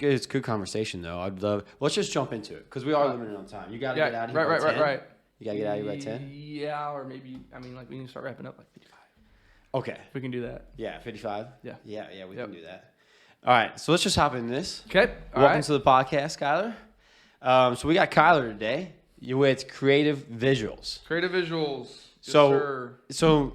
It's good conversation though. I'd love. Let's just jump into it because we are limited on time. You got to get out of here by 10. Right. You got to get out of here by 10. Yeah, or maybe we need to start wrapping up like 55. Okay. If we can do that. Yeah, 55. Yeah. Yeah. We can do that. All right. So let's just hop into this. Okay. Welcome to the podcast, Kyler. So we got Kyler today. You're with Kreative Visuals. Kreative Visuals. Yes, so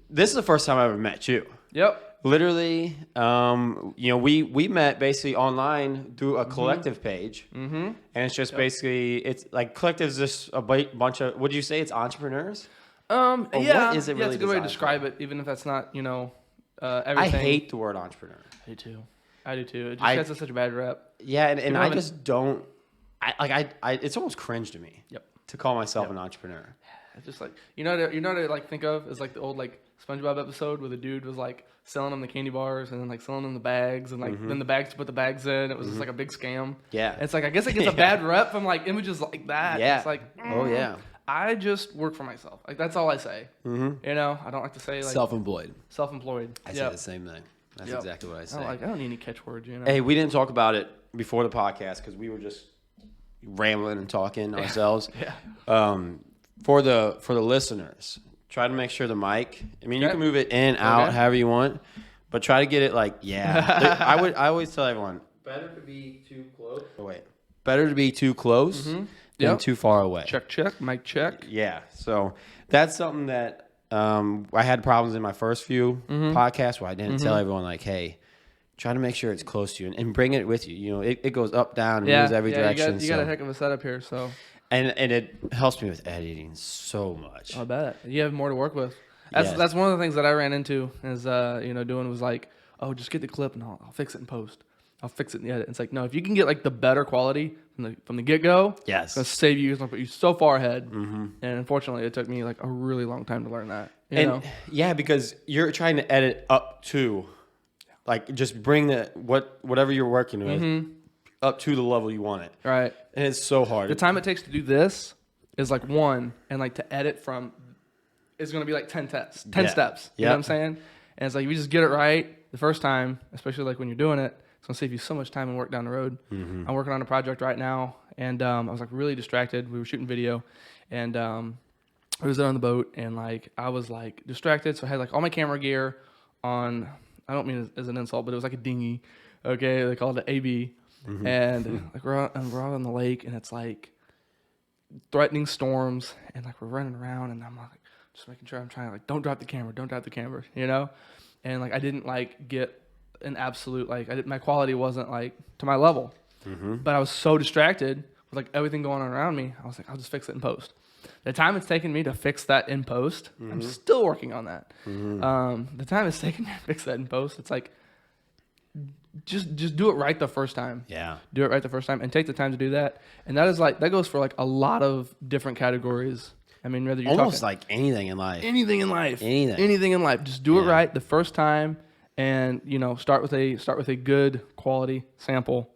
this is the first time I ever met you. Yep. Literally, we met basically online through a collective page, and it's just basically it's like collective is just a bunch of. Would you say it's entrepreneurs? What is it really? It's a good way to describe it, even if that's not everything. I hate the word entrepreneur. I do too. It just gets such a bad rep. Yeah, and I just don't. I it's almost cringe to me. Yep. To call myself an entrepreneur. It's just like what I like think of is like the old like SpongeBob episode where the dude was like selling them the candy bars and then like selling them the bags and like then the bags to put the bags in. It was just like a big scam. Yeah. And it's like I guess it gets a bad rep from like images like that. Yeah. It's like oh yeah. I just work for myself. Like that's all I say. Mm-hmm. I don't like to say like self-employed. I say the same thing. That's exactly what I say. I don't need any catchwords. Hey, we didn't talk about it before the podcast because we were just rambling and talking ourselves. Yeah. For the listeners, try to make sure the mic. I mean, you can move it in, out, however you want, but try to get it like I always tell everyone better to be too close. Oh wait, better to be too close than too far away. Check, mic check. Yeah, so that's something that I had problems in my first few podcasts where I didn't tell everyone like, hey. Try to make sure it's close to you and bring it with you. It goes up, down, and moves every direction. You got a heck of a setup here, so. And it helps me with editing so much. I bet you have more to work with. That's one of the things that I ran into is doing was like, oh, just get the clip and I'll fix it in post. I'll fix it in the edit. It's like, no, if you can get like the better quality from the get go, it's gonna save you. It's gonna put you so far ahead. Mm-hmm. And unfortunately, it took me like a really long time to learn that. You know? Yeah, because you're trying to edit up to. Like, just bring whatever you're working with up to the level you want it. Right. And it's so hard. The time it takes to do this is like one, and like to edit from is going to be like 10 steps. 10 steps. You know what I'm saying? And it's like, if you just get it right the first time, especially like when you're doing it, it's going to save you so much time and work down the road. Mm-hmm. I'm working on a project right now, and I was like really distracted. We were shooting video, and I was there on the boat, and like I was like distracted. So I had like all my camera gear on. I don't mean it as an insult, but it was like a dinghy. Okay, they call it an AB, and like we're out on the lake, and it's like threatening storms, and like we're running around, and I'm like just making sure I'm trying to like don't drop the camera, and like I didn't like get an absolute like my quality wasn't like to my level, but I was so distracted with like everything going on around me. I was like, I'll just fix it in post. The time it's taken me to fix that in post, I'm still working on that. The time it's taken me to fix that in post, it's like, just do it right the first time. Yeah. Do it right the first time and take the time to do that. And that goes for like a lot of different categories. I mean, whether you're almost like anything in life. Anything in life. Just do it right the first time, and start with a good quality sample.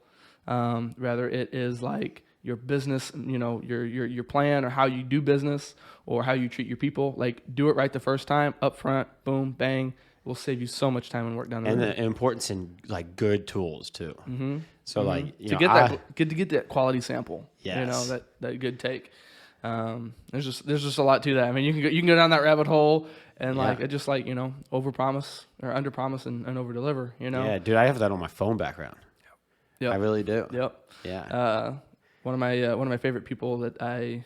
Whether it is like your business, your plan or how you do business or how you treat your people, like do it right the first time, up front, boom, bang. It will save you so much time and work down the road. And the importance in like good tools too. Mm-hmm. So like to get that quality sample, that good take. There's just a lot to that. I mean, you can go down that rabbit hole and like it just like overpromise or underpromise and overdeliver. Yeah, dude, I have that on my phone background. Yep. I really do. Yep. Yeah. One of my favorite people that I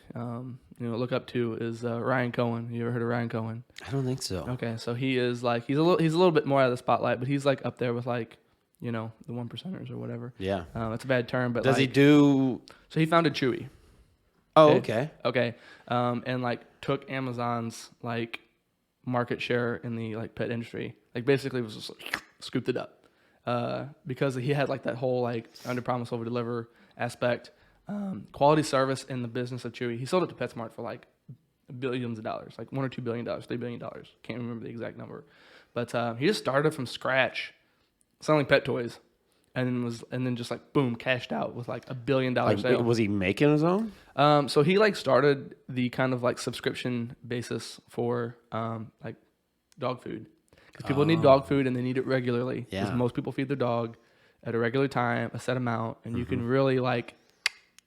look up to is Ryan Cohen. You ever heard of Ryan Cohen? I don't think so. Okay, so he is like he's a little bit more out of the spotlight, but he's like up there with like the 1%ers or whatever. Yeah. It's a bad term, but does he do? So he founded Chewy. Oh, okay. Okay. And like took Amazon's like market share in the like pet industry. Like basically was just like, scooped it up because he had like that whole like under promise over deliver aspect. Quality service in the business of Chewy. He sold it to PetSmart for like billions of dollars, like $1 or $2 billion, $3 billion. Can't remember the exact number, but he just started from scratch, selling pet toys, and then just like boom, cashed out with like $1 billion sale. Was he making his own? So he like started the kind of like subscription basis for like dog food because people need dog food and they need it regularly. Because most people feed their dog. at a regular time, a set amount, and you can really like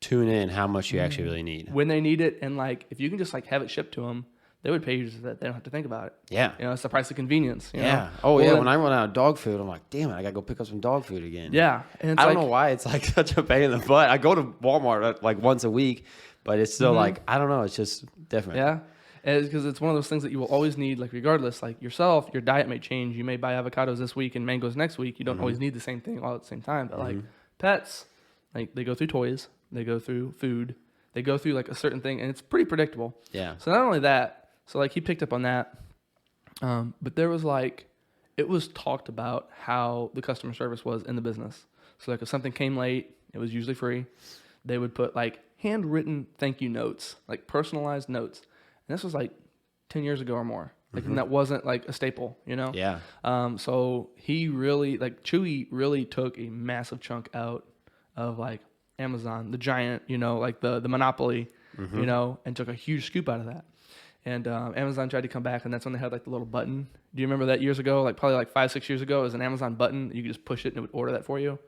tune in how much you actually really need when they need it. And like, if you can just like have it shipped to them, they would pay you so that they don't have to think about it. Yeah. You know, it's the price of convenience. You yeah. know? Oh, well, yeah. then, When I run out of dog food, I'm like, damn it, I got to go pick up some dog food again. Yeah. And it's I don't know why it's like such a pain in the butt. I go to Walmart like once a week, but it's still like, I don't know. It's just different. Yeah. Because it's one of those things that you will always need, like regardless, like yourself, your diet may change. You may buy avocados this week and mangoes next week. You don't always need the same thing all at the same time. But like pets, like they go through toys, they go through food, they go through like a certain thing, and it's pretty predictable. Yeah. So not only that, so like he picked up on that, but there was like, it was talked about how the customer service was in the business. So like if something came late, it was usually free. They would put like handwritten thank you notes, like personalized notes. And this was like 10 years ago or more. Like, and that wasn't like a staple, you know? Yeah. So he really, like Chewy really took a massive chunk out of like Amazon, the giant, you know, like the monopoly, you know, and took a huge scoop out of that. And Amazon tried to come back, and that's when they had like the little button. Do you remember that years ago? Like probably like 5-6 years ago, it was an Amazon button. You could just push it and it would order that for you.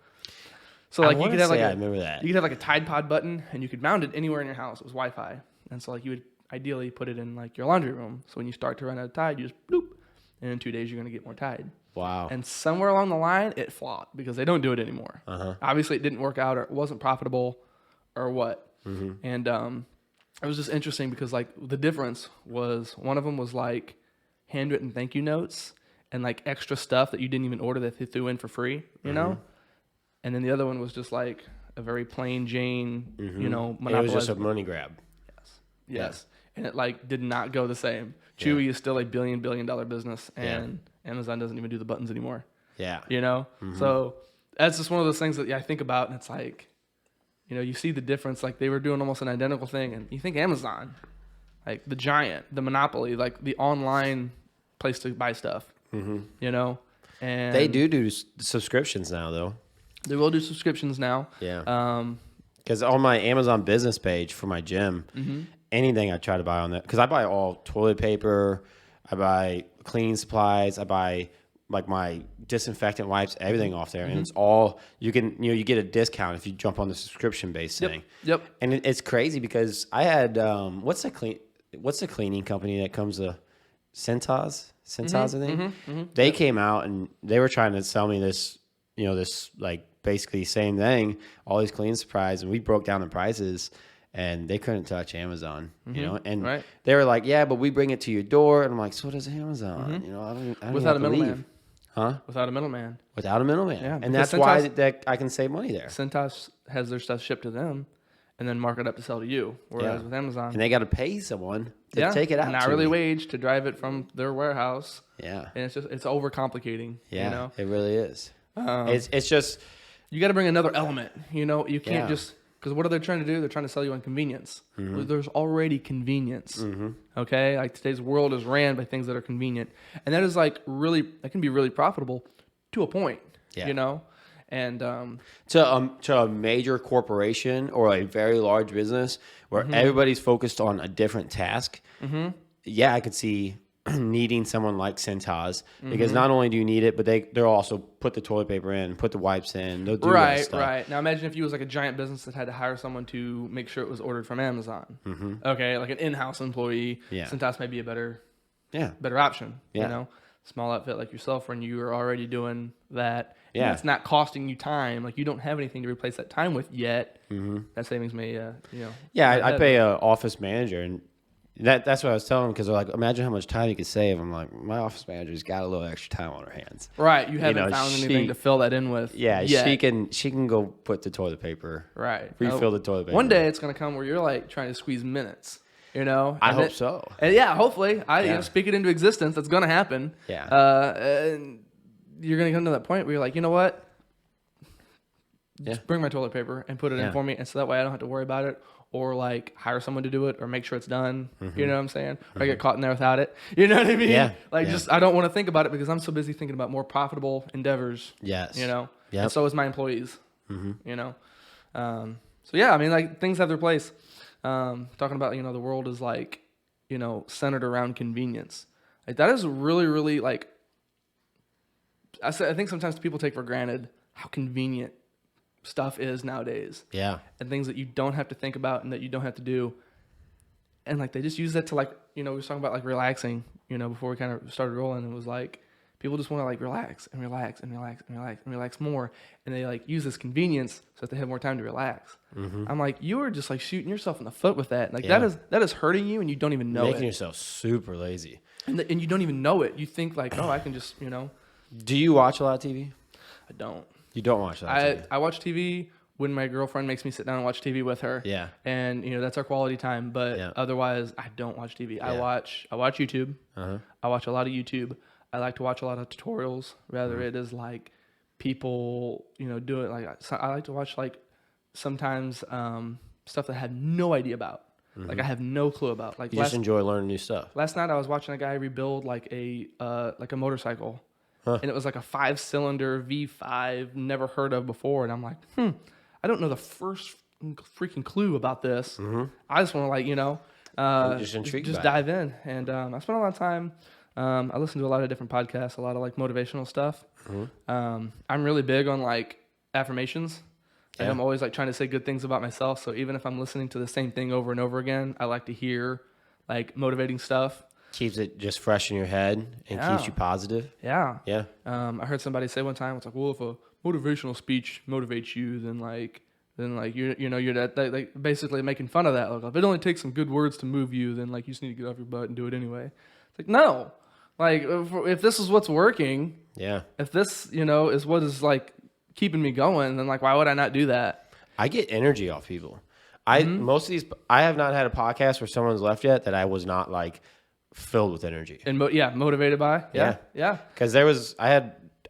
So like you could have like I remember that. You could have like a Tide Pod button, and you could mount it anywhere in your house. It was Wi-Fi, and so like you would ideally put it in like your laundry room. So when you start to run out of Tide, you just bloop, and in 2 days you're gonna get more Tide. Wow. And somewhere along the line, it flopped because they don't do it anymore. Obviously, it didn't work out, or it wasn't profitable, or what. And it was just interesting because like the difference was one of them was like handwritten thank you notes and like extra stuff that you didn't even order that they threw in for free, you know. And then the other one was just like a very plain Jane, you know, monopolized. It was just a money grab. Yes. And it like did not go the same. Chewy is still a billion dollar business, and Amazon doesn't even do the buttons anymore. Yeah. You know? So that's just one of those things that I think about, and it's like, you know, you see the difference. Like they were doing almost an identical thing, and you think Amazon, like the giant, the monopoly, like the online place to buy stuff, you know? And they do subscriptions now, though. They will do subscriptions now. Yeah. Because on my Amazon business page for my gym, anything I try to buy on that, because I buy all toilet paper, I buy cleaning supplies, I buy like my disinfectant wipes, everything off there, and it's all you get a discount if you jump on the subscription based thing. Yep. And it's crazy because I had what's the cleaning company that comes to Cintas, I think. They came out and they were trying to sell me this, you know, this like basically same thing, all these cleaning supplies, and we broke down the prices. And they couldn't touch Amazon, you know, and they were like, "Yeah, but we bring it to your door." And I'm like, "So does Amazon?" You know, I don't without a middleman, huh? Without a middleman, without a middleman, yeah. And that's why that I can save money there. Cintas has their stuff shipped to them, and then mark it up to sell to you. Whereas with Amazon, and they got to pay someone to take it out, an hourly wage to drive it from their warehouse. Yeah, and it's overcomplicating. Yeah, you know? It really is. It's just you got to bring another element. You know, you can't just. Because what are they trying to do? They're trying to sell you on convenience. There's already convenience. Okay? Like today's world is ran by things that are convenient. And that is like really, that can be really profitable to a point, you know? And to a major corporation or a very large business where everybody's focused on a different task, yeah, I could see needing someone like Cintas because not only do you need it, but they'll also put the toilet paper in, put the wipes in. They'll do that stuff. Right. Now imagine if you was like a giant business that had to hire someone to make sure it was ordered from Amazon. Okay, like an in-house employee. Yeah. Cintas may be a better option. Yeah. You know, small outfit like yourself when you are already doing that. Yeah. It's not costing you time. Like you don't have anything to replace that time with yet. That savings may, you know. Yeah, I pay an office manager and. That's what I was telling them because they're like, imagine how much time you could save. I'm like, my office manager's got a little extra time on her hands. Right, you haven't found anything to fill that in with. Yeah, yet. she can go put the toilet paper. Right, refill the toilet paper. One day it's gonna come where you're like trying to squeeze minutes. You know, I hope so. And yeah, hopefully, you know, speak it into existence. That's gonna happen. Yeah, and you're gonna come to that point where you're like, you know what? Just bring my toilet paper and put it in for me, and so that way I don't have to worry about it. Or like hire someone to do it, or make sure it's done. You know what I'm saying? Or I get caught in there without it. You know what I mean? Yeah. Just I don't want to think about it because I'm so busy thinking about more profitable endeavors. Yes. You know. Yeah. And so is my employees. You know. So yeah, I mean, like things have their place. Talking about, you know, the world is like, you know, centered around convenience. Like that is really, really like. I think sometimes people take for granted how convenient stuff is nowadays. Yeah. And things that you don't have to think about and that you don't have to do. And like they just use that to like, we were talking about like relaxing, before we kind of started rolling. It was like people just want to like relax and relax and relax and relax and relax more. And they like use this convenience so that they have more time to relax. Mm-hmm. I'm like, you are just like shooting yourself in the foot with that. Like that is hurting you and you don't even know Making yourself super lazy. And you don't even know it. You think like, oh, I can just, Do you watch a lot of TV? I don't. You don't watch a lot of TV? I watch TV when my girlfriend makes me sit down and watch TV with her. Yeah. And, that's our quality time. But otherwise, I don't watch TV. Yeah. I watch YouTube. Uh-huh. I watch a lot of YouTube. I like to watch a lot of tutorials. Rather it is like people, do it. Like I like to watch like sometimes stuff that I had no idea about. Mm-hmm. Like I have no clue about. Like you just enjoy learning new stuff. Last night I was watching a guy rebuild like a motorcycle. Huh. And it was like a 5-cylinder V5, never heard of before. And I'm like, I don't know the first freaking clue about this. Mm-hmm. I just want to just dive in. And I spent a lot of time. I listen to a lot of different podcasts, a lot of like motivational stuff. Mm-hmm. I'm really big on like affirmations. And I'm always like trying to say good things about myself. So even if I'm listening to the same thing over and over again, I like to hear like motivating stuff. Keeps it just fresh in your head and keeps you positive. Yeah. Yeah. I heard somebody say one time, it's like, well, if a motivational speech motivates you, then you're that like basically making fun of that. Like, if it only takes some good words to move you, then like you just need to get off your butt and do it anyway. It's like, no, like if this is what's working, if this, is what is like keeping me going, then like, why would I not do that? I get energy off people. Most of these, I have not had a podcast where someone's left yet that I was not like filled with energy and motivated by. Yeah. Because I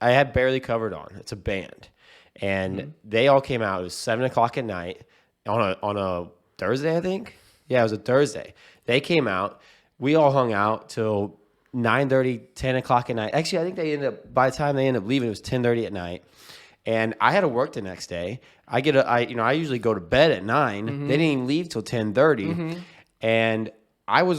had Barely Covered on. It's a band, and they all came out. It was 7:00 at night on a Thursday, I think. Yeah, it was a Thursday. They came out. We all hung out till 9:30, 10 o'clock at night. Actually, I think by the time they ended up leaving, it was 10:30 at night. And I had to work the next day. I usually go to bed at 9. Mm-hmm. They didn't even leave till 10:30, and I was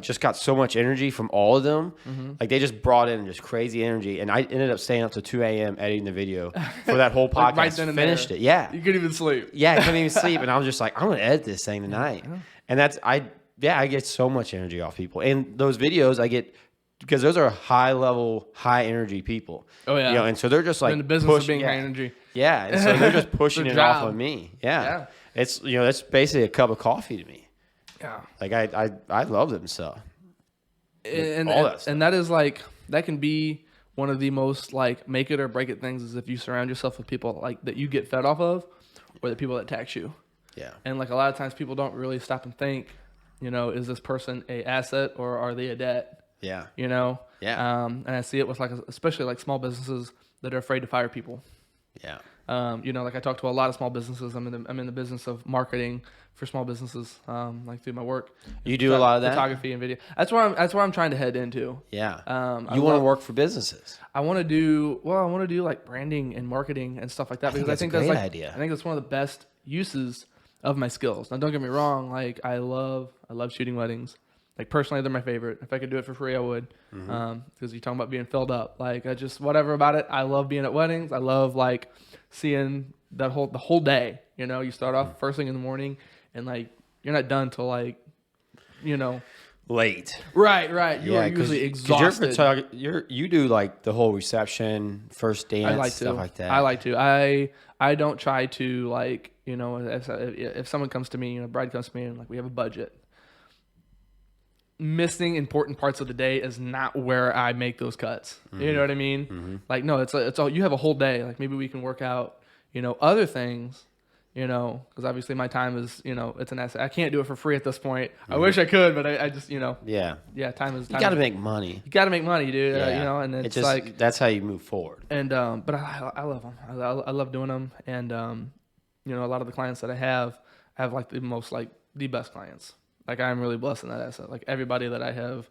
just got so much energy from all of them. Mm-hmm. Like they just brought in just crazy energy. And I ended up staying up to 2 a.m. editing the video for that whole podcast. Like right then and finished it. Yeah. You couldn't even sleep. Yeah, I couldn't even sleep. And I was just like, I'm going to edit this thing tonight. Yeah. And I get so much energy off people. And those videos I get, because those are high level, high energy people. Oh yeah. And so they're just like in the business of being high energy. Yeah. And so they're just pushing it off of me. Yeah. It's, that's basically a cup of coffee to me. Yeah, like I love them so, and all that stuff. And that is like that can be one of the most like make it or break it things is if you surround yourself with people like that you get fed off of, or the people that tax you. Yeah, and like a lot of times people don't really stop and think, is this person a asset or are they a debt? Yeah, yeah. And I see it with like especially like small businesses that are afraid to fire people. Yeah. Like I talk to a lot of small businesses. I'm in the business of marketing for small businesses, like through my work. You do a lot of that? Photography and video. That's where I'm trying to head into. Yeah. You want to work for businesses? I want to do like branding and marketing and stuff like that because I think that's like idea. I think that's one of the best uses of my skills. Now don't get me wrong, like I love shooting weddings. Like personally, they're my favorite. If I could do it for free, I would. Because you're talking about being filled up. Like I just whatever about it. I love being at weddings. I love like seeing the whole day. You start off first thing in the morning, and like you're not done till like, late. Right. You're usually exhausted. You do like the whole reception, first dance, stuff like that. I like to. I don't try to like if someone comes to me, a bride comes to me, and like we have a budget. Missing important parts of the day is not where I make those cuts. Mm-hmm. You know what I mean? Mm-hmm. Like, no, it's all, you have a whole day. Like maybe we can work out, other things, because obviously my time is, it's an asset. I can't do it for free at this point. Mm-hmm. I wish I could, but I just, yeah, time is, you got to make money. You got to make money, dude. Yeah. And it's just, like, that's how you move forward. And, but I love them. I love doing them. And, a lot of the clients that I have like the most, like the best clients. Like I'm really blessed in that asset. Like everybody that I have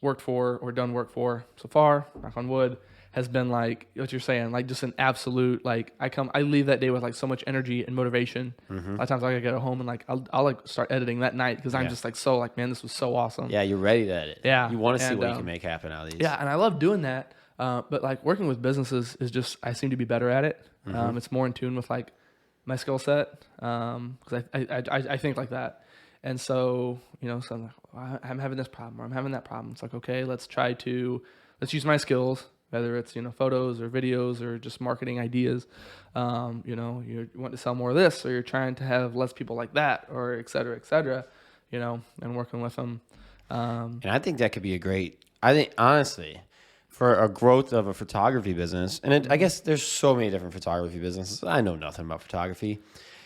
worked for or done work for so far, knock on wood, has been like what you're saying, like just an absolute like I leave that day with like so much energy and motivation. Mm-hmm. A lot of times I gotta get home and like I'll like start editing that night because I'm just like so like man, this was so awesome. Yeah, you're ready to edit. Yeah, you want to see what you can make happen out of these. Yeah, and I love doing that. But like working with businesses is just, I seem to be better at it. It's more in tune with like my skill set. Cause I think like that. And so, so I'm like, well, I'm having this problem or I'm having that problem. It's like, okay, let's use my skills, whether it's, photos or videos or just marketing ideas. You want to sell more of this, or you're trying to have less people like that, or et cetera, and working with them. And I think that could be I think honestly, for a growth of a photography business, and I guess there's so many different photography businesses. I know nothing about photography.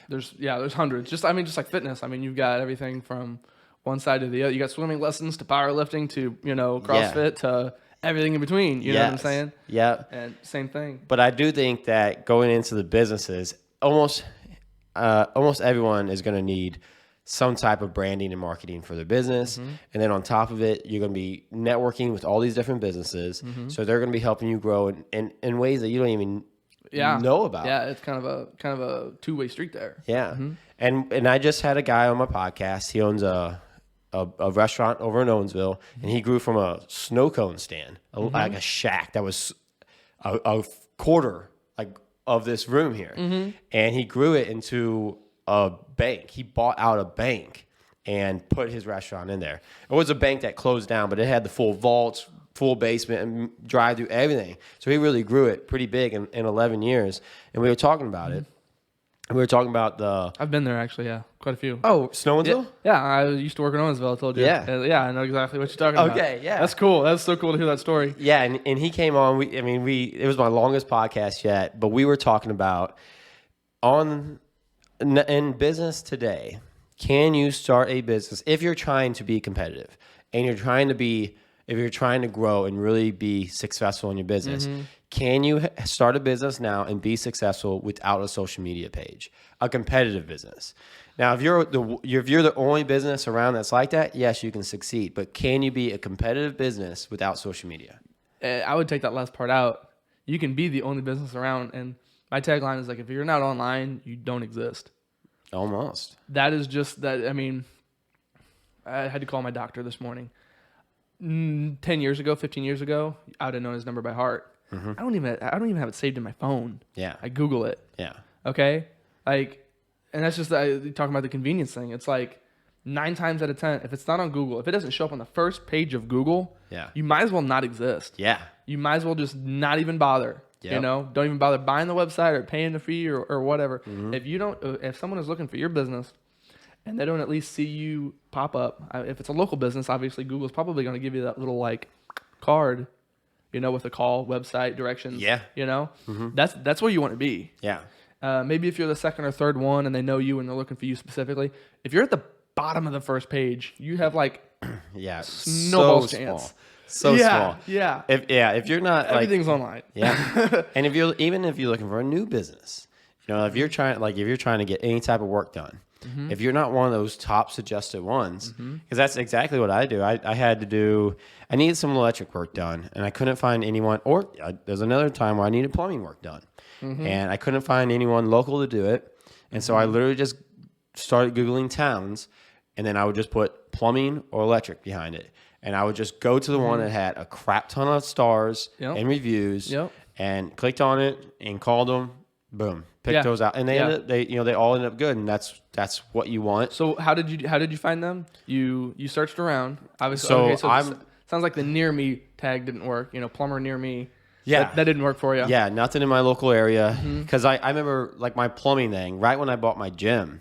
There's hundreds. Just like fitness. I mean, you've got everything from one side to the other. You got swimming lessons to powerlifting to, CrossFit to everything in between. You know what I'm saying? Yeah. And same thing. But I do think that going into the businesses, almost everyone is going to need some type of branding and marketing for their business. And then on top of it, you're going to be networking with all these different businesses. So they're going to be helping you grow in ways that you don't even know about. Yeah, it's kind of a two-way street there. Yeah. And I just had a guy on my podcast. He owns a restaurant over in Owensville, and he grew from a snow cone stand, like a shack that was a quarter like of this room here. And he grew it into a bank. He bought out a bank and put his restaurant in there. It was a bank that closed down, but it had the full vaults, full basement, and drive-through, everything. So he really grew it pretty big in 11 years. And we were talking about it. And we were talking about I've been there actually, yeah, quite a few. Oh, Snowsville? Yeah, I used to work in Owensville. I told you. Yeah, yeah, I know exactly what you're talking about. Okay, yeah, that's cool. That's so cool to hear that story. Yeah, and he came on. It was my longest podcast yet, but we were talking about in business today. Can you start a business if you're trying to be competitive and if you're trying to grow and really be successful in your business? Can you start a business now and be successful without a social media page, a competitive business? Now, if you're the only business around that's like that, yes, you can succeed. But can you be a competitive business without social media? I would take that last part out. You can be the only business around, and my tagline is like, if you're not online, you don't exist. Almost. That is just that. I mean, I had to call my doctor this morning. 10 years ago, 15 years ago, I would have known his number by heart. I don't even have it saved in my phone. Yeah. I Google it. Yeah. Okay. Like, and that's just talking about the convenience thing. It's like 9 times out of 10, if it's not on Google, if it doesn't show up on the first page of Google, you might as well not exist. Yeah. You might as well just not even bother. Yep. Don't even bother buying the website or paying the fee or whatever. If someone is looking for your business and they don't at least see you pop up, if it's a local business, obviously Google's probably going to give you that little like card, with a call, website, directions. Yeah. That's where you want to be. Yeah. Maybe if you're the second or third one and they know you and they're looking for you specifically, if you're at the bottom of the first page, you have like snowball's chance. So small. Yeah. If you're not everything's online. Yeah. And if you're looking for a new business, if you're trying to get any type of work done, if you're not one of those top suggested ones, because that's exactly what I do. I needed some electric work done and I couldn't find anyone, or there's another time where I needed plumbing work done and I couldn't find anyone local to do it. And so I literally just started Googling towns and then I would just put plumbing or electric behind it. And I would just go to the one that had a crap ton of stars and reviews and clicked on it and called them. Boom. Pick those out. And they all ended up good. And that's what you want. So how did you find them? You searched around. Obviously. Sounds like the near me tag didn't work. Plumber near me. Yeah. That didn't work for you. Yeah. Nothing in my local area. Because I remember like my plumbing thing, right when I bought my gym,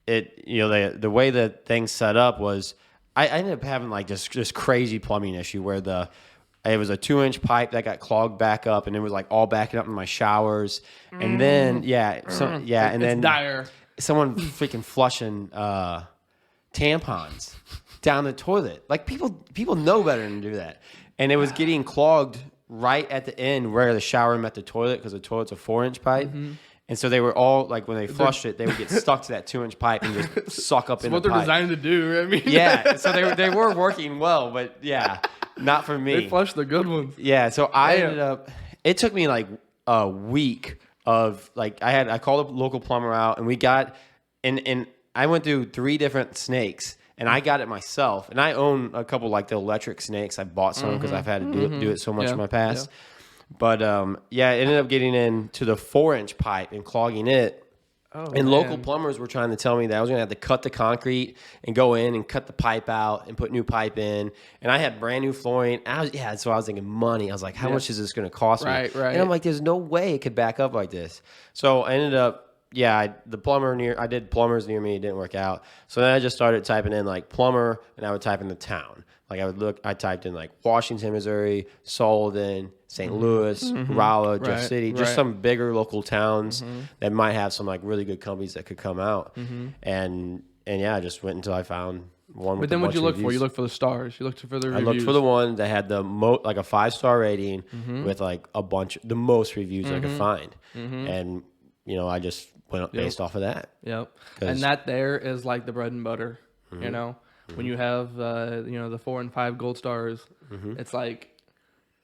the way that things set up was, I ended up having like this crazy plumbing issue where it was a 2-inch pipe that got clogged back up and it was like all backing up in my showers. And then, and then dire. Someone freaking flushing tampons down the toilet. Like people know better than to do that. And it was getting clogged right at the end where the shower met the toilet because the toilet's a 4-inch pipe. And so they were all like, when they flushed it, they would get stuck to that 2-inch pipe and just suck up in the pipe. What they're designed to do. I mean, yeah. So they were working well, but yeah, not for me. They flushed the good ones. Yeah. So I ended up. It took me like a week of like I called a local plumber out and we got and I went through 3 different snakes and I got it myself. And I own a couple like the electric snakes. I bought some because I've had to do it so much in my past. But I ended up getting into the 4-inch pipe and clogging it. Local plumbers were trying to tell me that I was going to have to cut the concrete and go in and cut the pipe out and put new pipe in. And I had brand new flooring. So I was thinking money. I was like, how much is this going to cost me? Right. And I'm like, there's no way it could back up like this. So I ended up, I did plumbers near me. It didn't work out. So then I just started typing in like plumber, and I would type in the town. Like I typed in like Washington, Missouri, Sullivan, St. Louis, Rolla, Jeff City, just some bigger local towns that might have some like really good companies that could come out. And I just went until I found one. But then what'd you look for? You looked for the stars. You looked for the reviews. I looked for the one that had the like a 5-star rating with like the most reviews I could find. And I just went up based off of that. Yep. And that there is like the bread and butter, when you have the 4 and 5 gold stars, it's like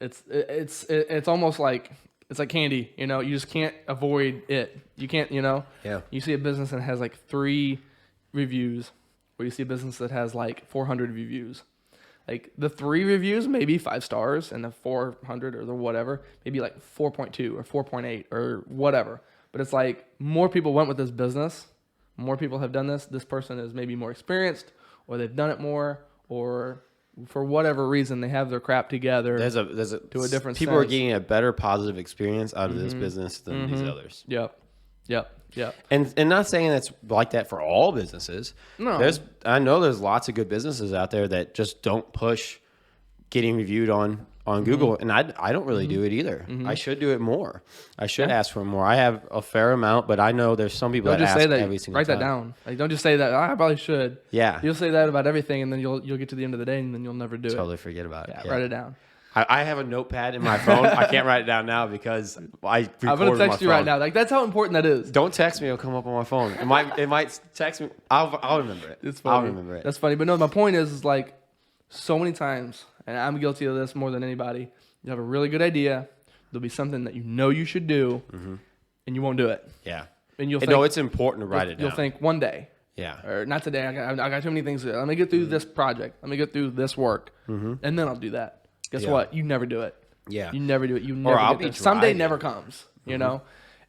it's almost like it's like candy. You just can't avoid it. You can't. You see a business that has like 3 reviews, or you see a business that has like 400 reviews. Like the 3 reviews maybe 5 stars, and the 400 or the whatever maybe like 4.2 or 4.8 or whatever. But it's like more people went with this business, more people have done this. This person is maybe more experienced, or they've done it more, or for whatever reason they have their crap together. There's a to a different people sense. are getting a better positive experience out of this business than these others. Yep. And not saying that's like that for all businesses. No. I know there's lots of good businesses out there that just don't push getting reviewed on Google, and I don't really do it either. I should do it more. I should ask for more. I have a fair amount, but I know there's some people that ask every single time. Write that down. Like, don't just say that. I probably should. Yeah. You'll say that about everything, and then you'll get to the end of the day, and then you'll never do it. Totally forget about it. Yeah, write it down. I have a notepad in my phone. I can't write it down now because I record I'm gonna text you my phone. right now. Like, that's how important that is. Don't text me. It'll come up on my phone. It might text me. I'll remember it. It's funny. I'll remember it. That's funny. But no, my point is like so many times, and I'm guilty of this more than anybody. You have a really good idea. There'll be something that you should do, and you won't do it. Yeah. And you'll think, no, it's important to write it down. You'll think one day. Yeah. Or not today. I got too many things to do. Let me get through this project. Let me get through this work, and then I'll do that. Guess what? You never do it. Yeah. You never do it. You never. I'll be someday never comes. You know,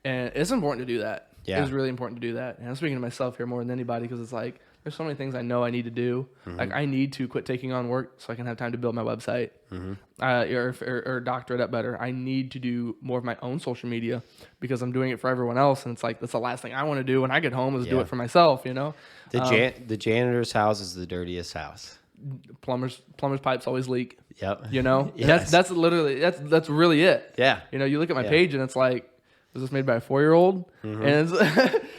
and it's important to do that. Yeah. It's really important to do that. And I'm speaking to myself here more than anybody because it's like there's so many things I know I need to do. Like I need to quit taking on work so I can have time to build my website or doctor it up better. I need to do more of my own social media because I'm doing it for everyone else, and it's like that's the last thing I want to do when I get home is do it for myself. The janitor's house is the dirtiest house. Plumber's pipes always leak. Yep. Yes. That's literally that's really it. Yeah. You look at my page and it's like, was this made by a 4-year-old? And it's,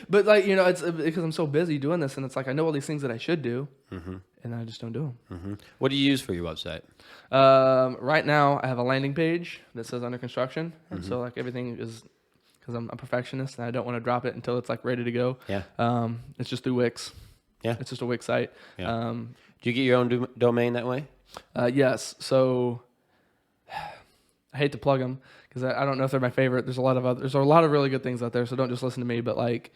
but like it's because I'm so busy doing this, and it's like I know all these things that I should do, and I just don't do them. What do you use for your website? Right now, I have a landing page that says under construction, and so like everything is because I'm a perfectionist and I don't want to drop it until it's like ready to go. Yeah. It's just through Wix. Yeah. It's just a Wix site. Yeah. Do you get your own domain that way? Yes. So I hate to plug them because I don't know if they're my favorite. There's a lot of really good things out there. So don't just listen to me. But like,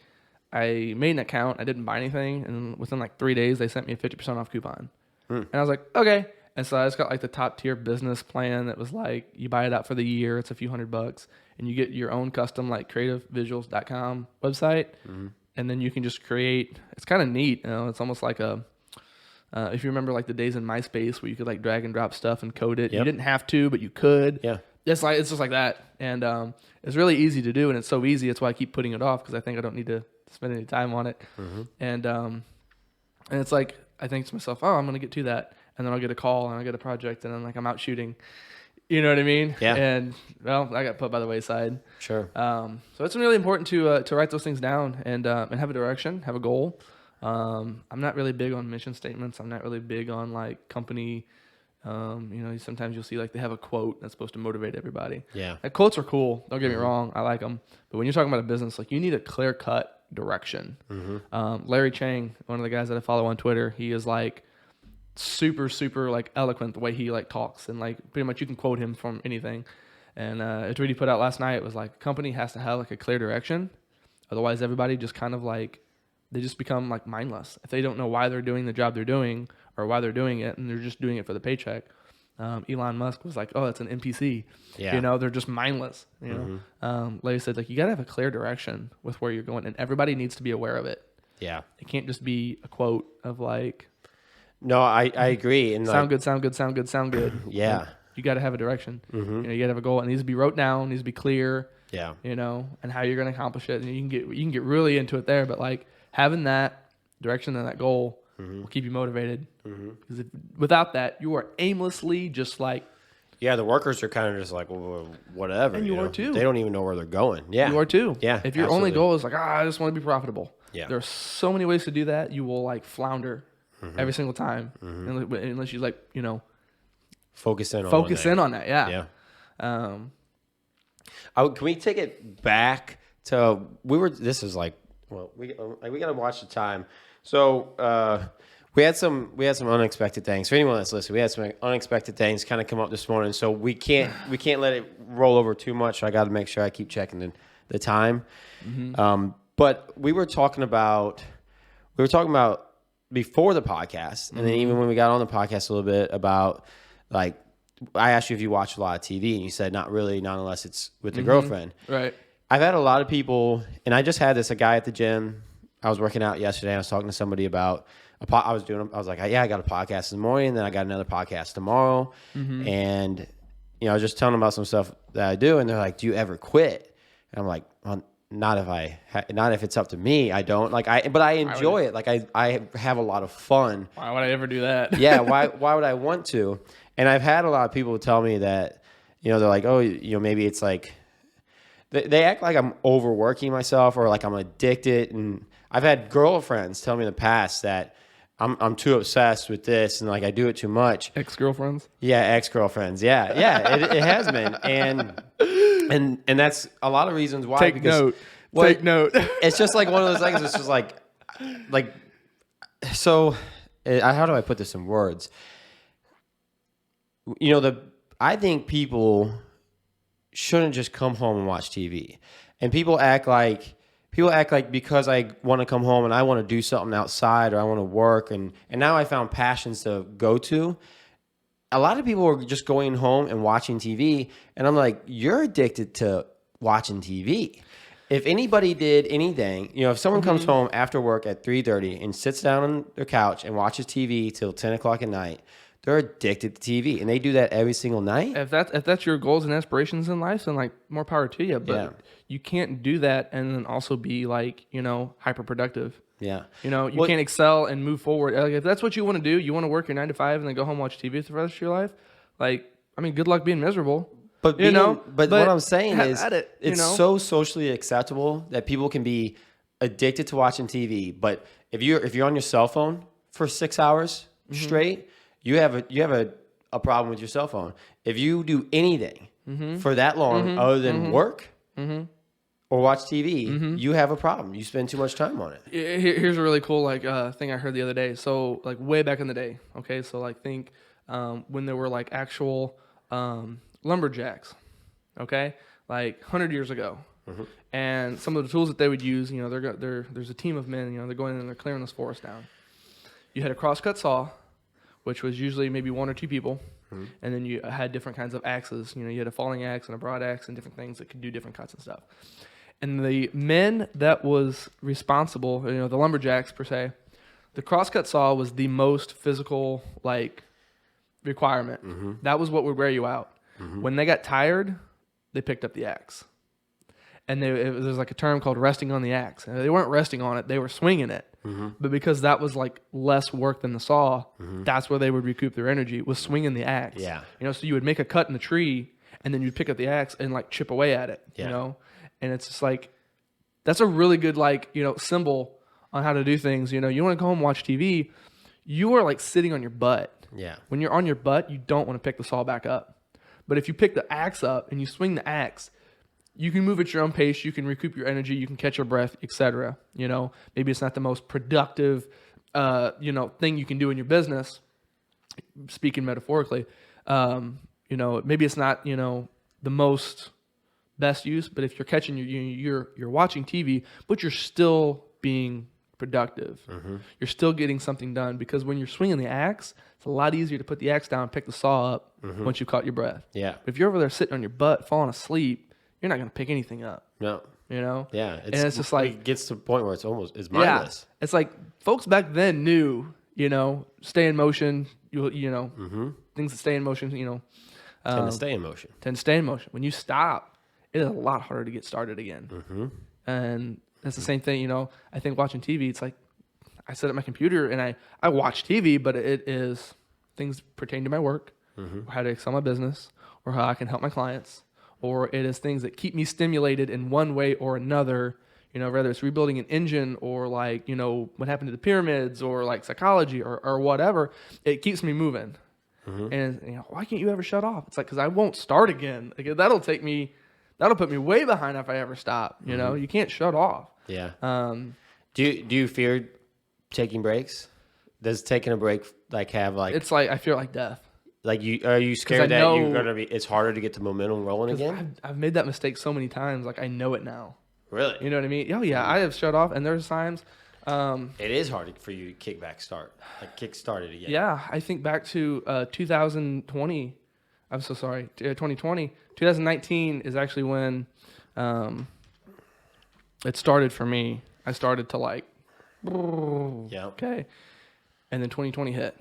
I made an account. I didn't buy anything, and within like 3 days, they sent me a 50% off coupon. And I was like, okay. And so I just got like the top tier business plan that was like, you buy it out for the year. It's a few $100, and you get your own custom like creativevisuals.com website, and then you can just create. It's kind of neat. It's almost like a. If you remember like the days in MySpace where you could like drag and drop stuff and code it. Yep. You didn't have to, but you could. Yeah. It's just like that. And it's really easy to do, and it's so easy. It's why I keep putting it off because I think I don't need to spend any time on it. And it's like I think to myself, oh, I'm going to get to that. And then I'll get a call and I'll get a project and then like I'm out shooting. You know what I mean? Yeah. And well, I got put by the wayside. Sure. So it's really important to write those things down and have a direction, have a goal. I'm not really big on mission statements. I'm not really big on like company. Sometimes you'll see like they have a quote that's supposed to motivate everybody. Yeah. Like, quotes are cool. Don't get me wrong. I like them. But when you're talking about a business, like you need a clear cut direction. Larry Chang, one of the guys that I follow on Twitter, he is like super, super like eloquent the way he like talks, and like pretty much you can quote him from anything. And a tweet he put out last night was like, company has to have like a clear direction. Otherwise everybody just kind of like they just become like mindless. If they don't know why they're doing the job they're doing or why they're doing it, and they're just doing it for the paycheck. Elon Musk was like, oh, it's an NPC. Yeah. You know, they're just mindless. You know, like I said, like you got to have a clear direction with where you're going, and everybody needs to be aware of it. Yeah. It can't just be a quote of like, no, I agree. And sound good, sound good, sound good, sound good. Yeah. Like, you got to have a direction. You know, you got to have a goal. It needs to be wrote down. It needs to be clear. Yeah. You know, and how you're going to accomplish it. And you can get really into it there, but like having that direction and that goal will keep you motivated. Because without that, you are aimlessly just like. Yeah, the workers are kind of just like, well, whatever. And you are too. They don't even know where they're going. Yeah. You are too. Yeah. If your only goal is like, I just want to be profitable. Yeah. There are so many ways to do that. You will like flounder every single time. Unless you like, you know. Focus in on that. Yeah. Yeah. Can we take it back to, this is like, well, we got to watch the time. So, we had some unexpected things. For anyone that's listening, we had some unexpected things kind of come up this morning. So we can't let it roll over too much. So I got to make sure I keep checking the time. But we were talking about before the podcast, and then even when we got on the podcast a little bit about like, I asked you if you watch a lot of TV, and you said not really, not unless it's with the girlfriend. Right. I've had a lot of people, and I just had a guy at the gym. I was working out yesterday. I was talking to somebody about I was like, yeah, I got a podcast in the morning, then I got another podcast tomorrow, and you know, I was just telling them about some stuff that I do, and they're like, do you ever quit? And I'm like, well, not if it's up to me. I don't but I enjoy it. Like I have a lot of fun. Why would I ever do that? Yeah. Why would I want to? And I've had a lot of people tell me that, you know, they're like, oh, you know, maybe it's like they act like I'm overworking myself or like I'm addicted. And I've had girlfriends tell me in the past that I'm too obsessed with this and like I do it too much. Ex-girlfriends? Yeah, ex-girlfriends. Yeah, it has been. And that's a lot lot of reasons why. Take note. It's just like one of those things. It's just like so. How do I put this in words? You know, I think people shouldn't just come home and watch TV, and people act like because I want to come home and I want to do something outside or I want to work and now I found passions to go to. A lot of people are just going home and watching TV, and I'm like, you're addicted to watching TV. If anybody did anything, you know, if someone comes home after work at 3:30 and sits down on their couch and watches TV till 10 o'clock at night, they're addicted to TV, and they do that every single night. If that's your goals and aspirations in life, then like more power to you. But you can't do that and then also be like, you know, hyper productive. Yeah. You know, you can't excel and move forward. Like if that's what you want to do, you want to work your 9 to 5 and then go home and watch TV for the rest of your life. Like, I mean, good luck being miserable. But what I'm saying is, it's so socially acceptable that people can be addicted to watching TV. But if you're on your cell phone for 6 hours straight, you have a problem with your cell phone. If you do anything for that long other than work or watch TV, you have a problem. You spend too much time on it. Here's a really cool thing I heard the other day. So like way back in the day, okay. So like think when there were like actual lumberjacks, okay, like 100 years ago, and some of the tools that they would use, you know, there's a team of men, you know, they're going in and they're clearing this forest down. You had a crosscut saw, which was usually maybe 1 or 2 people, and then you had different kinds of axes. You know, you had a falling axe and a broad axe and different things that could do different cuts and stuff. And the men that was responsible, you know, the lumberjacks per se, the crosscut saw was the most physical like requirement. That was what would wear you out. When they got tired, they picked up the axe. And there's like a term called resting on the axe. And they weren't resting on it, they were swinging it. But because that was like less work than the saw, that's where they would recoup their energy, was swinging the axe. Yeah. You know, so you would make a cut in the tree and then you'd pick up the axe and like chip away at it, you know? And it's just like, that's a really good like, you know, symbol on how to do things. You know, you want to go home and watch TV, you are like sitting on your butt. Yeah. When you're on your butt, you don't want to pick the saw back up. But if you pick the axe up and you swing the axe, you can move at your own pace, you can recoup your energy, you can catch your breath, etc. You know, maybe it's not the most productive, you know, thing you can do in your business, speaking metaphorically. You know, maybe it's not, you know, the most best use, but if you're catching you're watching TV, but you're still being productive. You're still getting something done, because when you're swinging the axe, it's a lot easier to put the axe down and pick the saw up once you've caught your breath. Yeah. But if you're over there sitting on your butt, falling asleep, you're not going to pick anything up. No. You know? Yeah. And it's just like, it gets to the point where it's mindless. Yeah. It's like folks back then knew, stay in motion, things that stay in motion, Tend to stay in motion. When you stop, it is a lot harder to get started again. And it's the same thing, I think watching TV, it's like I sit at my computer and I watch TV, but it is things pertain to my work, or how to excel my business, or how I can help my clients, or it is things that keep me stimulated in one way or another, whether it's rebuilding an engine, or like, what happened to the pyramids, or like psychology, or whatever. It keeps me moving. And why can't you ever shut off? It's like, because I won't start again. Like, that'll put me way behind if I ever stop. You can't shut off. Yeah. Do you fear taking breaks? Does taking a break have like? It's like I fear like death. Like are you scared that you're gonna be? It's harder to get the momentum rolling again. I've made that mistake so many times. Like, I know it now. Really? You know what I mean? Oh yeah, I have shut off, and there's times. It is hard for you to kick start it again. Yeah, I think back to 2020. I'm so sorry. 2020. 2019 is actually when it started for me. I started to like, okay, and then 2020 hit,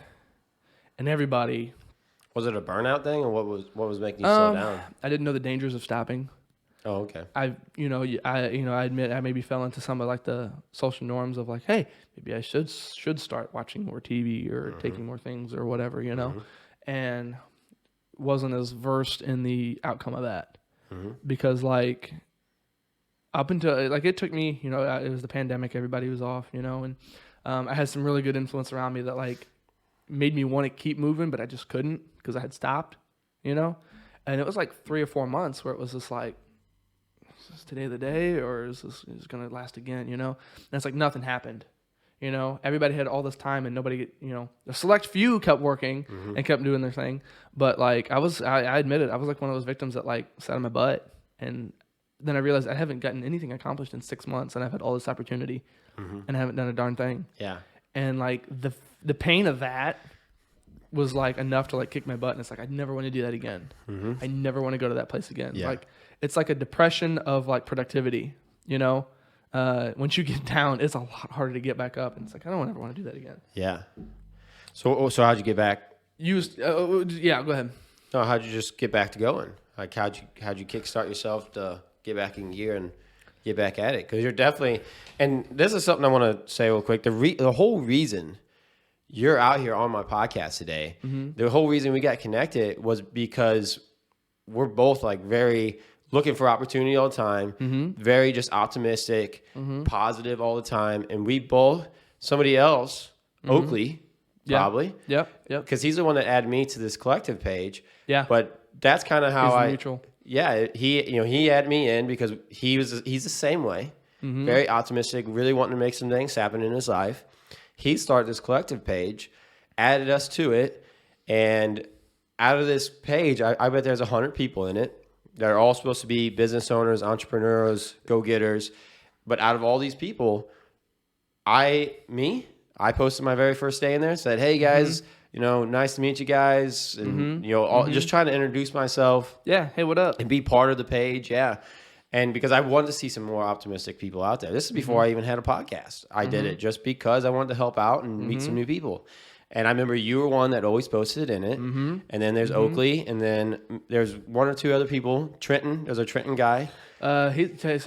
and everybody. Was it a burnout thing, or what was making you slow down? I didn't know the dangers of stopping. Oh, okay. I admit I maybe fell into some of like the social norms of like, hey, maybe I should start watching more TV or taking more things or whatever, and wasn't as versed in the outcome of that because like up until like it took me, it was the pandemic, everybody was off, and I had some really good influence around me that like made me want to keep moving, but I just couldn't because I had stopped, and it was like 3 or 4 months where it was just like, is this today the day, or is going to last again, and it's like nothing happened, everybody had all this time and nobody, the select few kept working and kept doing their thing. But like I admit it, I was like one of those victims that like sat on my butt, and then I realized I haven't gotten anything accomplished in 6 months, and I've had all this opportunity and I haven't done a darn thing. Yeah. And like the pain of that was like enough to like kick my butt, and it's like I never want to do that again. I never want to go to that place again. Yeah. Like it's like a depression of like productivity, once you get down, it's a lot harder to get back up, and it's like I don't ever want to do that again. Yeah. So how'd you get back? Yeah, go ahead. No, how'd you just get back to going? Like how'd you kickstart yourself to get back in gear and get back at it? Because you're definitely, and this is something I want to say real quick. The whole reason you're out here on my podcast today, the whole reason we got connected was because we're both like very looking for opportunity all the time, very just optimistic, positive all the time. And we both, somebody else, Oakley, probably. Yep. Because he's the one that added me to this collective page. Yeah. But that's kind of how mutual. Yeah. He added me in because he's the same way, very optimistic, really wanting to make some things happen in his life. He started this collective page, added us to it. And out of this page, I bet there's 100 people in it. They're all supposed to be business owners, entrepreneurs, go-getters. But out of all these people, I posted my very first day in there, said, hey, guys, nice to meet you guys. And, just trying to introduce myself. Yeah, hey, what up? And be part of the page, yeah. And because I wanted to see some more optimistic people out there. This is before I even had a podcast. I did it just because I wanted to help out and meet some new people. And I remember you were one that always posted in it. And then there's Oakley. And then there's 1 or 2 other people. Trenton. There's a Trenton guy. So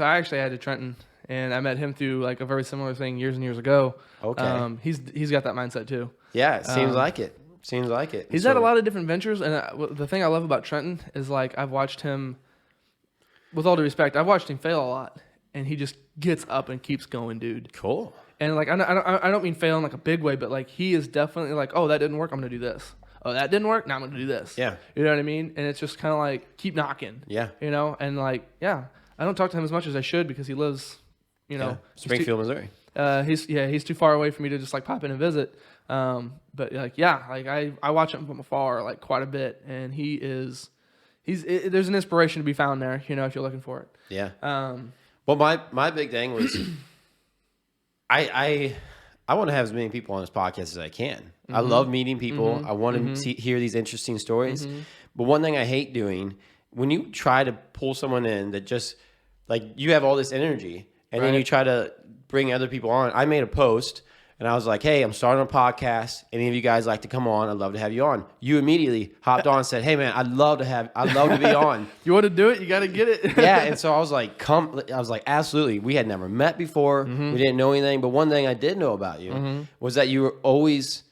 I actually added Trenton. And I met him through like a very similar thing years and years ago. Okay. He's got that mindset too. Yeah, it seems like it. He's had a lot of different ventures. And the thing I love about Trenton is like I've watched him, with all due respect, I've watched him fail a lot. And he just gets up and keeps going, dude. Cool. And like I don't mean fail in like a big way, but like he is definitely like, oh, that didn't work, I'm gonna do this. Oh, that didn't work, now I'm gonna do this. Yeah. You know what I mean? And it's just kind of like keep knocking. Yeah. And like I don't talk to him as much as I should because he lives, Springfield, Missouri. He's too far away for me to just like pop in and visit. But like I watch him from afar like quite a bit, and there's an inspiration to be found there, if you're looking for it. Yeah. Well, my big thing was I want to have as many people on this podcast as I can. I love meeting people. I want to hear these interesting stories. But one thing I hate doing, when you try to pull someone in that just, like, you have all this energy, and then you try to bring other people on. I made a post, and I was like, hey, I'm starting a podcast. Any of you guys like to come on? I'd love to have you on. You immediately hopped on and said, hey, man, I'd love to be on. You want to do it? You got to get it. Yeah, and so I was like, absolutely. We had never met before. We didn't know anything. But one thing I did know about you was that you were always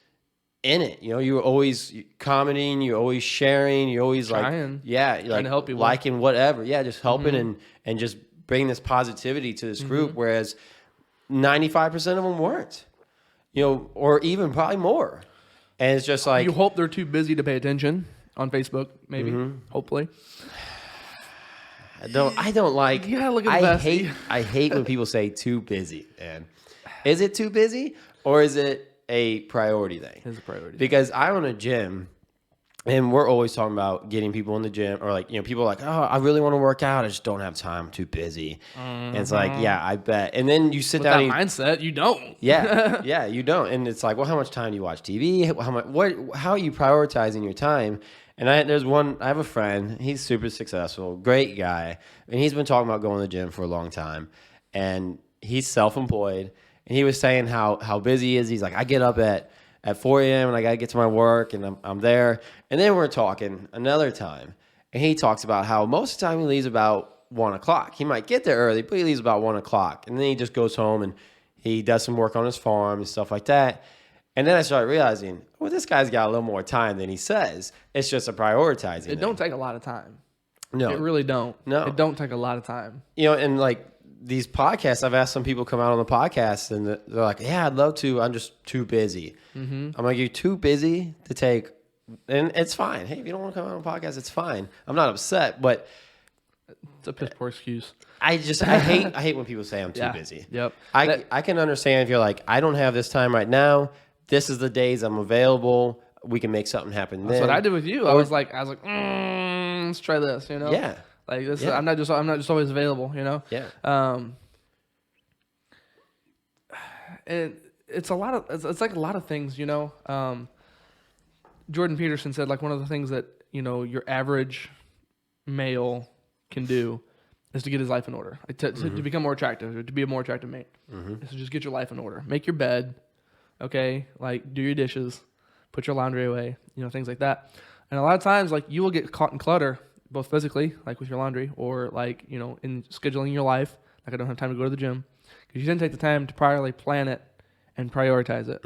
in it. You know, you were always commenting, you're always sharing, you're always trying like to help people. Liking whatever. Yeah, just helping and just bringing this positivity to this group, whereas 95% of them weren't. You know, or even probably more. And it's just like, you hope they're too busy to pay attention on Facebook, maybe. Hopefully. I don't like. You gotta look at the I hate when people say too busy. And is it too busy, or is it a priority thing? It's a priority. Because I own a gym, and we're always talking about getting people in the gym, or like, you know, people are like, oh, I really want to work out, I just don't have time, I'm too busy. And it's like, yeah, I bet. And then you sit With down. That mindset, you don't. Yeah, you don't. And it's like, well, how much time do you watch TV? How are you prioritizing your time? And I have a friend, he's super successful, great guy, and he's been talking about going to the gym for a long time. And he's self-employed, and he was saying how busy he is. He's like, I get up at 4 a.m. and I got to get to my work, and I'm there. And then we're talking another time, and he talks about how most of the time he leaves about 1 o'clock. He might get there early, but he leaves about 1 o'clock. And then he just goes home and he does some work on his farm and stuff like that. And then I started realizing, well, this guy's got a little more time than he says. It's just a prioritizing thing. It don't take a lot of time. No. It really don't. No. It don't take a lot of time. You know, and like these podcasts, I've asked some people come out on the podcast, and they're like, yeah, I'd love to. I'm just too busy. I'm like, you're too busy to take, and it's fine. Hey, if you don't want to come out on a podcast, it's fine. I'm not upset, but it's a piss poor excuse. I hate when people say I'm too busy. Yep. I can understand if you're like, I don't have this time right now. This is the days I'm available. We can make something happen. That's what I did with you. I was like, let's try this. You know. Yeah. Like this. I'm not just always available. You know. Yeah. And it's a lot of it's like a lot of things. You know. Jordan Peterson said, like, one of the things that, you know, your average male can do is to get his life in order, like to become more attractive, or to be a more attractive mate. Is to just get your life in order, make your bed, okay, like do your dishes, put your laundry away, you know, things like that. And a lot of times, like, you will get caught in clutter, both physically, like with your laundry, or like, you know, in scheduling your life. Like, I don't have time to go to the gym because you didn't take the time to properly plan it and prioritize it.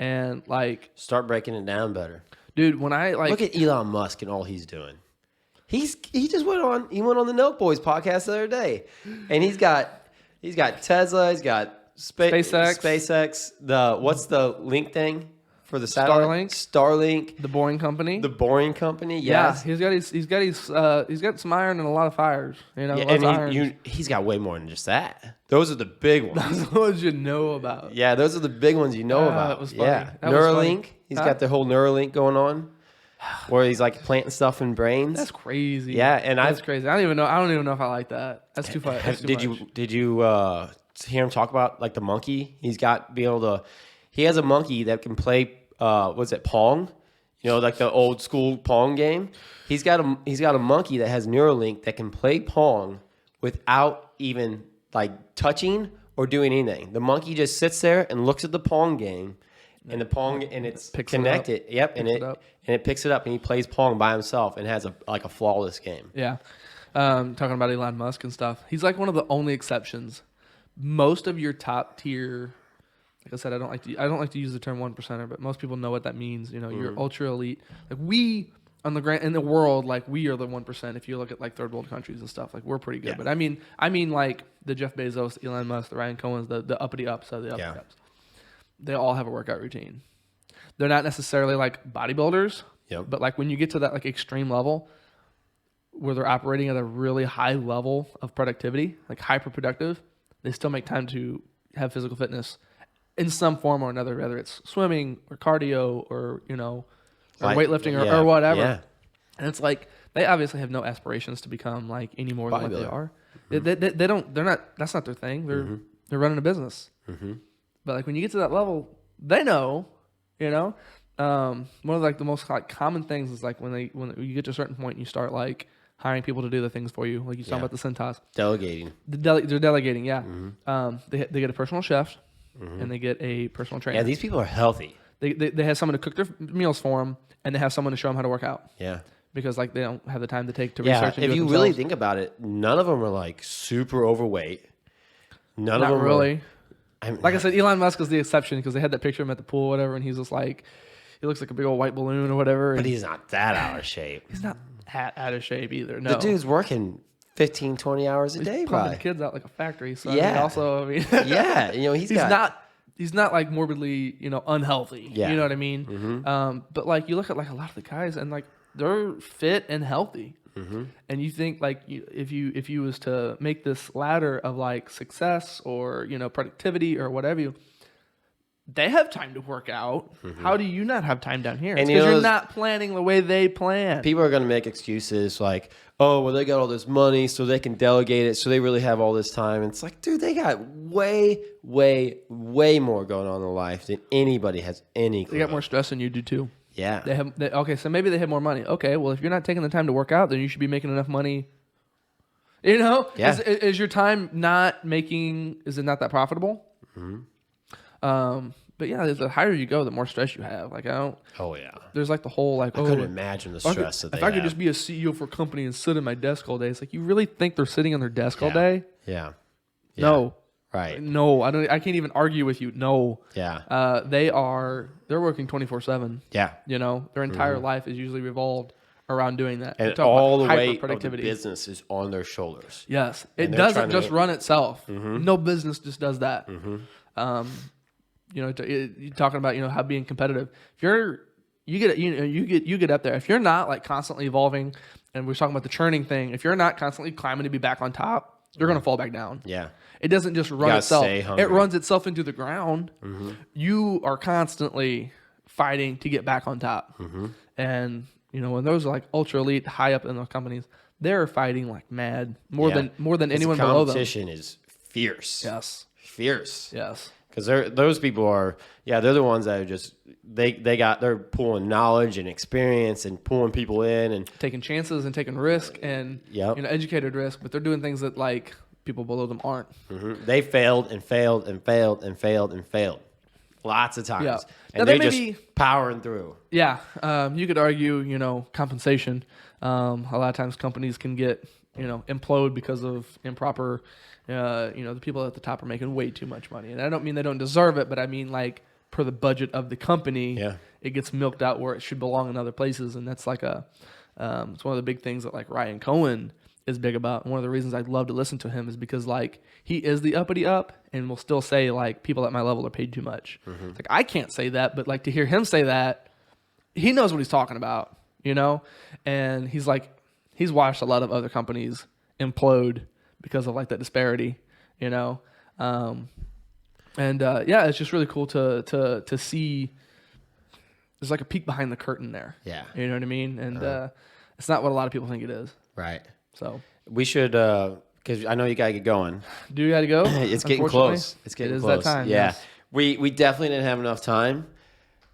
And like, start breaking it down better, dude. When I like look at Elon Musk and all he's doing. He went on the Nelk Boys podcast the other day, and he's got Tesla, he's got SpaceX. What's the link thing for the satellite? Starlink. The Boring Company. Yes. Yeah, he's got some iron and a lot of fires. You know, and he's got way more than just that. Those are the big ones. Those are the ones you know about. Yeah, those are the big ones you know about. That was funny. Yeah, that Neuralink. He's got the whole Neuralink going on, where he's like planting stuff in brains. That's crazy. Yeah, and that's crazy. I don't even know if I like that. That's too far. Did you hear him talk about like the monkey? He has a monkey that can play Pong? You know, like the old school Pong game. He's got a monkey that has Neuralink that can play Pong without even like touching or doing anything. The monkey just sits there and looks at the Pong game, and it's connected. It picks it up, and he plays Pong by himself and has a flawless game. Yeah. Talking about Elon Musk and stuff. He's like one of the only exceptions. Most of your top tier, like I said, I don't like to use the term 1%er, but most people know what that means. You know, you're ultra elite. Like, we in the world, like, we are the 1%. If you look at like third world countries and stuff, like, we're pretty good. Yeah. But I mean like the Jeff Bezos, Elon Musk, the Ryan Cohens, the uppity ups of the uppity ups. They all have a workout routine. They're not necessarily like bodybuilders, but like when you get to that like extreme level where they're operating at a really high level of productivity, like hyper productive, they still make time to have physical fitness in some form or another, whether it's swimming or cardio or, you know, or weightlifting or whatever. Yeah. And it's like, they obviously have no aspirations to become like any more than what they are. They're not, that's not their thing. They're running a business. Mm-hmm. But like when you get to that level, they know, you know. One of like the most like common things is like when you get to a certain point, you start like hiring people to do the things for you, like you talking about the Centos. Delegating. They're delegating, yeah. Mm-hmm. They get a personal chef, and they get a personal trainer. Yeah, these people are healthy. They have someone to cook their meals for them, and they have someone to show them how to work out. Yeah. Because like they don't have the time to take to research. And if do you it really themselves. think about it, none of them are like super overweight. None Not of them really. Like I said, Elon Musk is the exception because they had that picture of him at the pool, or whatever, and he's just like, he looks like a big old white balloon or whatever. But he's not that out of shape. He's not out of shape either. No, The dude's working 15, 20 hours a day, pumping probably. kids out like a factory. So Yeah. I mean, also, I mean, Yeah, he's not like morbidly, unhealthy. Yeah. You know what I mean? Mm-hmm. But like you look at like a lot of the guys and like they're fit and healthy. Mm-hmm. And you think like if you was to make this ladder of like success or productivity or whatever, they have time to work out. Mm-hmm. How do you not have time down here? And Because you're not planning the way they plan. People are going to make excuses like, oh, well, they got all this money, so they can delegate it, so they really have all this time. And it's like, dude, they got way, way, way more going on in life than anybody has any clue. They got more stress than you do too. Yeah. Okay, so maybe they have more money. Okay, well, if you're not taking the time to work out, then you should be making enough money. Yeah. Is your time not making? Is it not that profitable? Mm-hmm. But yeah, the higher you go, the more stress you have. Like I don't. Oh yeah. There's like the whole like. I couldn't imagine the stress that they have. If I could just be a CEO for a company and sit at my desk all day, it's like you really think they're sitting on their desk all day? Yeah. No. Right. No, I don't. I can't even argue with you. No. Yeah. They're working 24/7. Yeah. Their entire life is usually revolved around doing that. And all the weight of the business is on their shoulders. Yes, it doesn't just run itself. No business just does that. You're talking about how being competitive. If you get up there. If you're not like constantly evolving, and we're talking about the churning thing. If you're not constantly climbing to be back on top, you're gonna fall back down. Yeah. It doesn't just run itself. It runs itself into the ground. You are constantly fighting to get back on top. And when those are like ultra elite, high up in those companies, they're fighting like mad, more than anyone below them. Competition is fierce. Yes. Fierce. Yes. Because those people are, they're the ones that are just they're pulling knowledge and experience and pulling people in and taking chances and taking risk and educated risk, but they're doing things that like people below them aren't. They failed and failed and failed and failed and failed lots of times. Yeah. And they're just powering through. Yeah. You could argue, compensation. A lot of times companies can get, implode because of improper, the people at the top are making way too much money. And I don't mean they don't deserve it, but I mean like per the budget of the company, it gets milked out where it should belong in other places. And that's like it's one of the big things that like Ryan Cohen is big about. And one of the reasons I love to listen to him is because like he is the uppity up and will still say like people at my level are paid too much. Like I can't say that, but like to hear him say that, he knows what he's talking about, and he's watched a lot of other companies implode because of like that disparity, it's just really cool to see. There's like a peek behind the curtain there. Yeah. You know what I mean? And it's not what a lot of people think it is. Right. So we should, because I know you gotta get going. Do you gotta go? It's getting close. It's getting close. That time. Yeah. Yes. We definitely didn't have enough time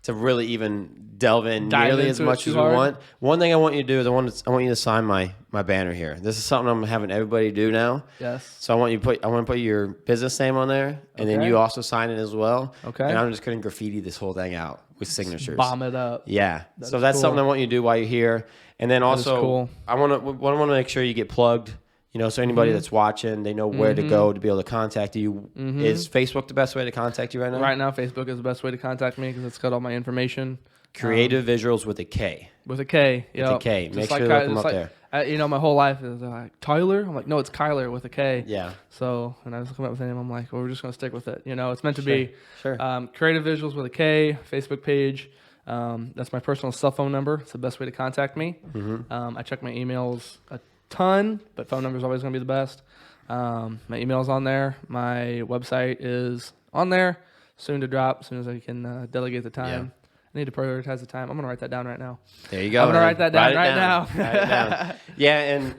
to really even delve in Dive nearly as into it much too as we hard. want. One thing I want you to do is I want you to sign my banner here. This is something I'm having everybody do now. Yes. So I want to put your business name on there, and then Okay. you also sign it as well. Okay. And I'm just going to graffiti this whole thing out with signatures. Bomb it up. Yeah. That's So that's cool. something I want you to do while you're here. And then also, cool. I want to make sure you get plugged. So anybody that's watching, they know where to go to be able to contact you. Is Facebook the best way to contact you right now? Right now, Facebook is the best way to contact me because it's got all my information. Kreative Visuals with a K. With a K. With a K. Make sure to look them up there. My whole life is like, Tyler? I'm like, no, it's Kyler with a K. Yeah. So, and I was looking up with the name. I'm like, well, we're just going to stick with it. It's meant to be. Sure. Kreative Visuals with a K, Facebook page. That's my personal cell phone number. It's the best way to contact me. I check my emails a ton, but phone number is always going to be the best. My email's on there. My website is on there. Soon to drop, as soon as I can delegate the time. Yeah. I need to prioritize the time. I'm going to write that down right now. There you go. I'm going to write that down right now. Write it down. Yeah, and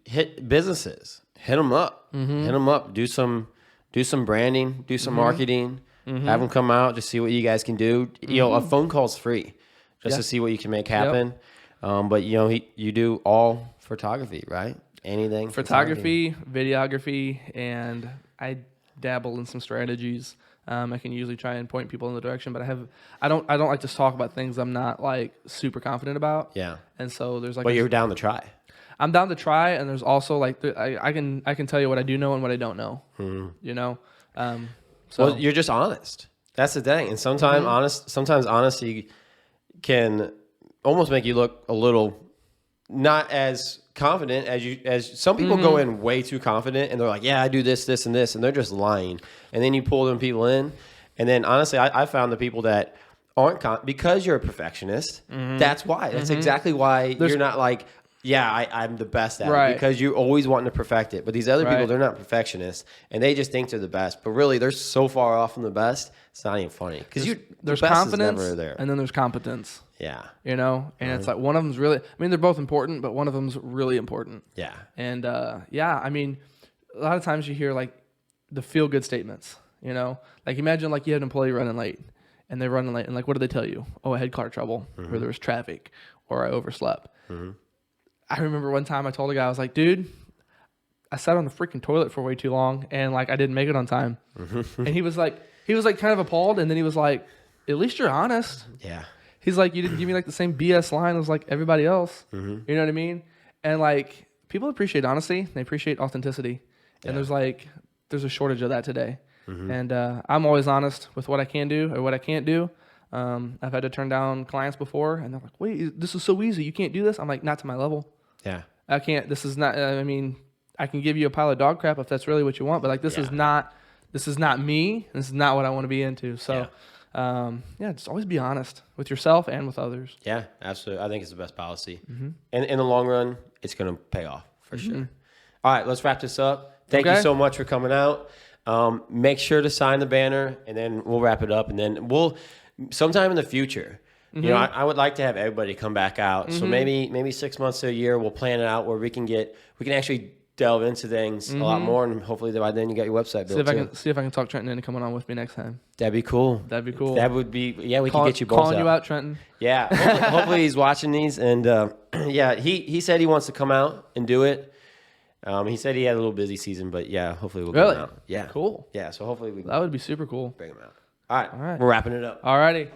hit businesses. Hit them up. Hit them up. Do some do some branding, do some marketing, have them come out, just see what you guys can do. You know, a phone call's free just to see what you can make happen. But, you know, you do all photography, right? Anything? Photography, videography, and I dabble in some strategies. I can usually try and point people in the direction, but I don't like to talk about things I'm not like super confident about. Yeah. And so there's like, but you're down to try. I'm down to try, and there's also like I can tell you what I do know and what I don't know. You know, so well, you're just honest. That's the thing, and sometimes honesty can almost make you look a little not as confident as some people go in way too confident, and they're like, yeah, I do this, this, and this, and they're just lying. And then you pull them people in, and then honestly, I found the people that aren't because you're a perfectionist. That's why. That's exactly why you're not like, yeah, I'm the best at it, because you're always wanting to perfect it. But these other people, they're not perfectionists, and they just think they're the best. But really, they're so far off from the best, it's not even funny. Because there's the best confidence, is never there. and then there's competence. Yeah. You know, and it's like one of them's really, I mean, they're both important, but one of them's really important. Yeah. And I mean, a lot of times you hear like the feel good statements, you know, like imagine like you had an employee running late, and they're running late, and like, what do they tell you? Oh, I had car trouble, or there was traffic, or I overslept. I remember one time I told a guy, I was like, dude, I sat on the freaking toilet for way too long, and like I didn't make it on time. And he was like kind of appalled, and then he was like, at least you're honest. Yeah. He's like, you didn't give me like the same BS line as like everybody else. You know what I mean? And like people appreciate honesty, they appreciate authenticity, and there's a shortage of that today. And I'm always honest with what I can do or what I can't do. I've had to turn down clients before, and they're like, wait, this is so easy, you can't do this. I'm like, not to my level. Yeah. I can't. This is not. I mean, I can give you a pile of dog crap if that's really what you want, but like this is not. This is not me. This is not what I want to be into. So, just always be honest with yourself and with others. Yeah, absolutely. I think it's the best policy. And in the long run, it's going to pay off for sure. All right, let's wrap this up. Thank you so much for coming out. Make sure to sign the banner, and then we'll wrap it up. And then we'll, sometime in the future, you know, I would like to have everybody come back out. So maybe 6 months to a year, we'll plan it out where we can actually delve into things a lot more, and hopefully by then you got your website built. See if I can talk Trenton into coming on with me next time. That'd be cool. That would be, we can get you both calling you out, Trenton. Yeah, hopefully he's watching these, and he said he wants to come out and do it. He said he had a little busy season, but yeah, hopefully we'll get him out. Yeah, cool. Yeah, so hopefully that would be super cool. Bring him out. All right, we're wrapping it up. All righty.